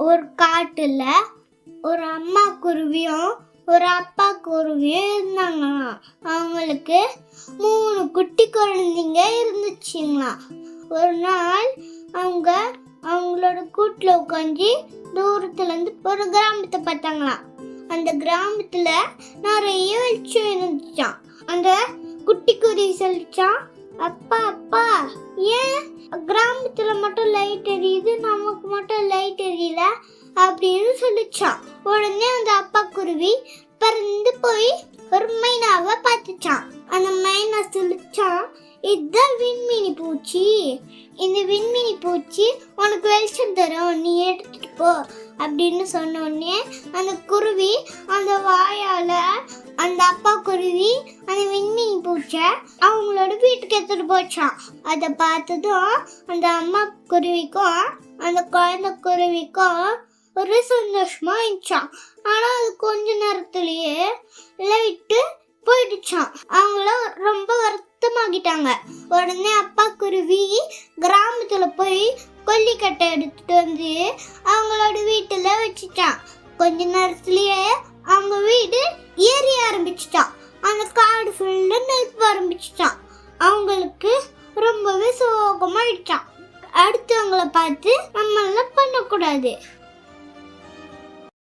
ஒரு காட்டுல ஒரு அம்மா குருவியும் ஒரு அப்பா குருவியும் இருந்தாங்களாம். அவங்களுக்கு 3 குட்டி குழந்தைங்க இருந்துச்சுங்களாம். ஒரு நாள் அவங்களோட கூட்டுல உட்காந்து தூரத்துல இருந்து ஒரு கிராமத்தை பார்த்தாங்களாம். அந்த கிராமத்துல நிறைய வெளிச்சம் இருந்துச்சான். அந்த குட்டி குருவி சொல்லிச்சான், அப்பா அப்பா, ஏன் கிராமத்துல மட்டும் லைட் எரியுது, நமக்கு மட்டும் லைட் எரியல அப்படின்னு சொல்லிச்சான். உடனே அந்த அப்பா குருவி பறந்து போய் ஒரு மைனாவை பார்த்துச்சான். அந்த மைனா சொல்லிச்சான், இதுதான் விண்மீனி பூச்சி, இந்த விண்மீனி பூச்சி உனக்கு வெளிச்சம் தரும், நீ எடுத்துட்டு போ அப்படின்னு சொன்ன உடனே அந்த குருவி அந்த வாயால அந்த அப்பா குருவி அந்த விண்மீனி பூச்சை அவங்களோட வீட்டுக்கு எடுத்துட்டு போச்சான். அதை பார்த்ததும் அந்த அம்மா குருவிக்கும் அந்த குழந்தை குருவிக்கும் ஒரு சந்தோஷமா இருந்துச்சான். ஆனா அது கொஞ்ச நேரத்திலேயே லைட்டு போயிடுச்சான். அவங்களும் ரொம்ப வருத்தமாகிட்டாங்க. உடனே அப்பா குருவி கிராமத்துல போய் கொல்லிக்கட்டை எடுத்துட்டு வந்து அவங்களோட வீட்டுல வச்சுட்டான். கொஞ்ச நேரத்திலேயே அவங்க வீடு ஏறி ஆரம்பிச்சுட்டான். அந்த காடு ஃபுல்லா நெருப்பு ஆரம்பிச்சுட்டான். அவங்களுக்கு ரொம்பவே சோகமாயிடுச்சான். அடுத்தவங்களை பார்த்து நம்ம எல்லாம் பண்ணக்கூடாது.